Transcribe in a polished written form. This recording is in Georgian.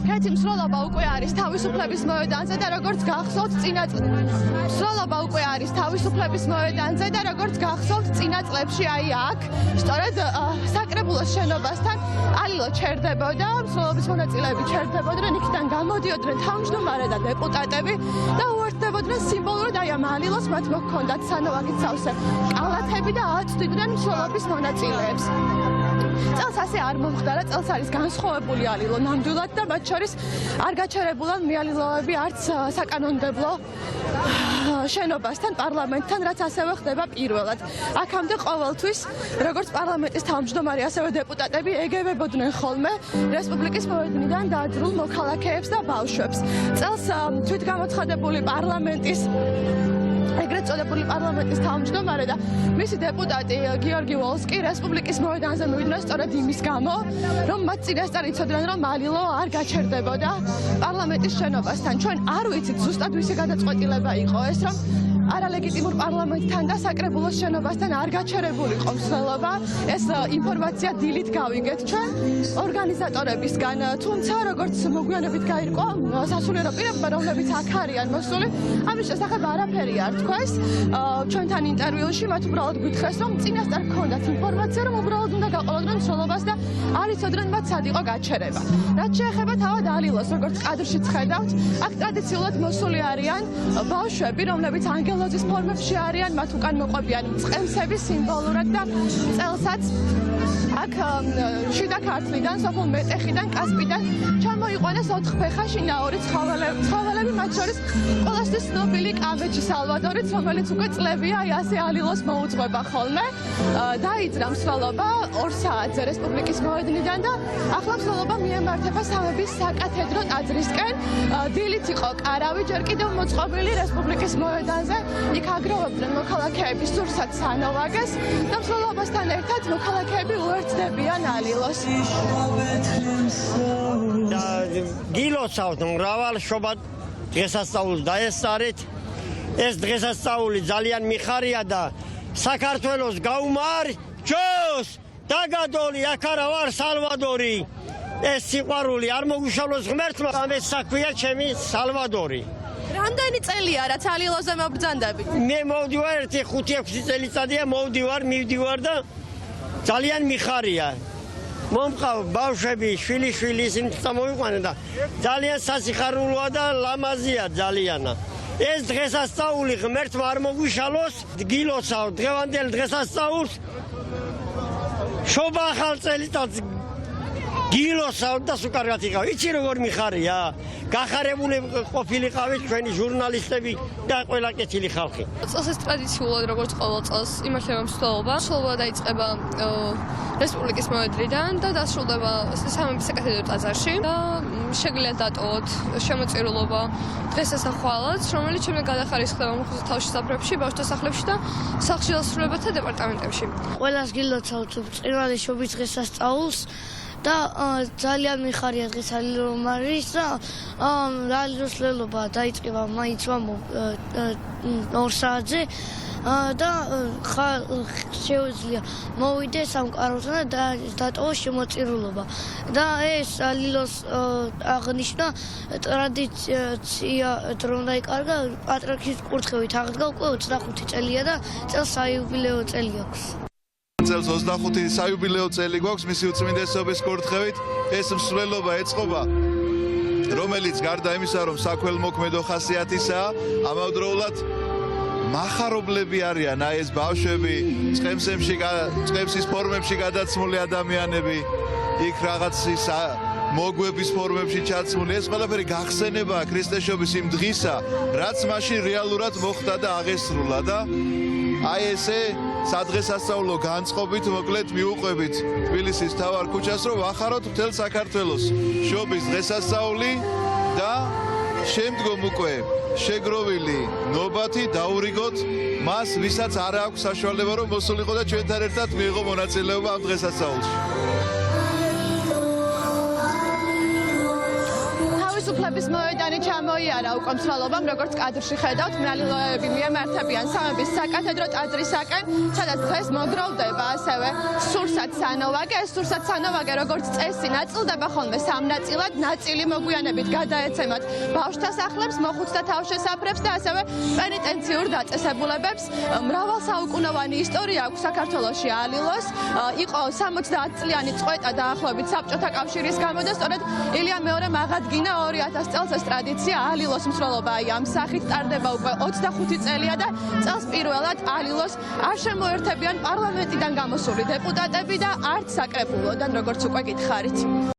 ქეთი მსროლობა უკვე არის თავისუფლების მოედანზე და როგორც გახსოვთ მსროლობა უკვე არის თავისუფლების მოედანზე და როგორც გახსოვთ წინა წლებში აი აქ სწორედ საკრებულოს შენობასთან ალილო ჩერდებოდა მსროლობის მონაწილეები ჩერდებოდნენ იქიდან გამოდიოდნენ თავმჯდომარე და დეპუტატები და უერთდებოდნენ სიმბოლურად აი ამ ალილოს მათ მოჰქონდათ სანოვაგით სავსე კალათები და აწვდიდნენ მსროლობის მონაწილეებს. წელს ასე არ მომხდარა, წელს არის განსხვავებული ალილო ნამდვილად და მათ შორის არ გაჩერებულან მიალილოები არც საკანონმდებლო შენობასთან, პარლამენტთან, რაც ასევე ხდება პირველად. აქამდე ყოველთვის, როგორც პარლამენტის თავმჯდომარე, ასევე დეპუტატები ეგებებოდნენ ხოლმე რესპუბლიკის მოედნიდან დაძრულ მოქალაქეებს და ბავშვებს. წელს თვითგამოცხადებული პარლამენტის ეგრეთ წოდებული პარლამენტის თავმჯდომარე და მისი დეპუტატი გიორგი ვოლსკი რესპუბლიკის მოედანზე მივიდნენ სწორედ იმის გამო, რომ მათ წინასწარ იცოდნენ, რომ ალილო არ გაჩერდებოდა პარლამენტის შენობასთან. ჩვენ არ ვიცით ზუსტად ვისი გადაწყვეტილება იყო ეს, რომ არალეგიტიმურ პარლამენტთან და საკრებულოს შენობასთან არ გაჩერებულიყო მსვლელობა. ეს ინფორმაცია დილით გავიგეთ ჩვენ ორგანიზატორებისგან, თუმცა როგორც მოგვიანებით გაირკვა სასულიერო პირებმა, რომლებიც აქ არიან მოსული, ამის შესახებ არაფერი არ თქვეს. ჩვენთან ინტერვიუში მათ უბრალოდ გითხრეს, რომ წინასწარ ჰქონდათ ინფორმაცია, რომ უბრალოდ უნდა გაყოლოდნენ მსვლელობას და არ იცოდნენ მათ სად იყო გაჩერება. რაც შეეხება თავად ალილოს, როგორც კადრშიც ხედავთ, აქ ტრადიციულად მოსული არიან ბავშვები, რომლებიც ანგელოზის ფორმებში არიან, მათ უკან მოყვებიან წყემსები სიმბოლურად და წელსაც აქ შიდა ქართლიდან, სოფელ მეტეხიდან, კასპიდან ჩამოიყვანეს 4 ფეხა შინაური ცხოველები, მათ შორის ყველასთვის ცნობილი კამეჩი სალვადორიც, რომელიც უკვე წლებია აი ასე ალილოს მოუძღვება ხოლმე. დაიძრა მსვლელობა 2 საათზე რესპუბლიკის მოედნიდან და ახლა მსვლელობა მიემართება სამების საკათედრო ტაძრისკენ. დილით იყო კარავი, ჯერ კიდევ მოწყობილი რესპუბლიკის მოედანზე. იქ აგროვებდნენ მოქალაქეები სურსათ სანოვაგეს და მსვლელობასთან ერთად მოქალაქეები უერთდებიან ალილოს. გილოცავთ მრავალ შობად დღესასწაულს დაესწარეთ. ეს დღესასწაული ძალიან მიხარია და საქართველოს გაუმარ ჯოს დაგადოლი აქ არა ვარ სალვადორი. ეს სიყვარული არ მოგუშალოს ღმერთმა, ამას საქმეა ჩემი სალვადორი. რამდენი წელია რაც ალილოზე მობრძანდებით? მე მოვდივარ 5-6 წელიწადია მივდივარ და ძალიან მიხარია. მომყავ ბავშვები, შვილი ისინი წამოიყვანენ და ძალიან სასიხარულოა და ლამაზია ძალიანა. ეს დღესასწაული ღმერთმა არ მოგვიშალოს, გილოცავ დღევანდელ დღესასწაულს. შობა ახალ წელიწადს გილოცავ და სუკარგად იყავ. იცი როგორ მიხარია? გახარებული ყოფილიყავით ჩვენი ჟურნალისტები და ყველა კეთილი ხალხი. წელს ეს ტრადიციულად როგორც ყოველ წელს იმართება მსვლელობა. მსვლელობა დაიწყება რესპუბლიკის მოედნიდან და დასრულდება სამების საკათედრო ტაძარში და შეგიძლიათ დატოვოთ შემოწირულობა დღესასახვალად, რომელიც შემდეგ გადახარისხდება მოხუცთა თავშესაფრებში, ბავშვთა სახლებში და სახლში დასრულებათა დეპარტამენტებში. ყველას გილოცავთ ბრწყინვალე შობის დღესასწაულს და ძალიან მიხარია დღეს ალილო არის და ალილოს მსვლელობა დაიწყება მაინც 2 საათზე და შეუძლია მოვიდეს სამყაროსთან და დატოვოს შემოწირულობა და ეს ალილოს აღნიშნა ტრადიცია რომ დაიკარგა პატრიარქის კურთხევით აღდგა უკვე 25 წელია და წელს საიუბილეო წელი აქვს. წელს 25 საიუბილეო წელი გვაქვს მისი უწმინდესობის კურთხევით. ეს მსვლელობა ეწყობა, რომელიც გარდა იმისა, რომ საქველმოქმედო ხასიათისაა, ამავდროულად მახარებლები არიან აი ეს ბავშვები, წყემსის ფორმებში გადაცმული ადამიანები, იქ რაღაც ის მოგვების ფორმებში ჩაცმული. ეს ყველაფერი გახსენებაა ქრისტეშობის იმ დღისა, რაც მაშინ რეალურად მოხდა და აღესრულა და აი ესე სადღესასწაულო განწყობით მოკლედ მიუყვებით თბილისის მთავარ ქუჩას, რომ ვახაროთ მთელ საქართველოს შობის დღესასწაული და შემდგომ უკვე შეგროვილი ნობათი დაურიგოთ მას, ვისაც არ აქვს საშუალება რომ მოსულიყო და ჩვენთან ერთად მიიღო მონაწილეობა ამ დღესასწაულში. თავისუფლების მოედანი ჩამოიარა უკვე მსვლელობამ, როგორც კადრში ხედავთ, მრავლეები მიემართებიან სამების საკათედრო ტაძრისაკენ, სადაც დღეს მოგროვდება ასევე სურსათ სანოვაგე. ეს სურსათ სანოვაგე, როგორც წესი, ნაწილდება ხოლმე სამ ნაწილად, ნაწილი მოგვიანებით გადაეცემათ ბავშვთა სახლებს, მოხუცთა თავშესაფრებს და ასევე პენიტენციურ დაწესებულებებს. მრავალსაუკუნოვანი ისტორია აქვს საქართველოში ალილოს. იყო 70 წლიანი წყვეტა დაახლოებით საბჭოთა კავშირის გამო და სწორედ ილია მეორემ აღადგინა 2000 წელს ეს ტრადიცია. ალილოს მსვლელობა აი ამ სახით ტარდება უკვე 25 წელია და წელს პირველად ალილოს არ შემოერთებიან პარლამენტიდან გამოსული დეპუტატები და არც საკრებულოდან, როგორც უკვე გითხარით.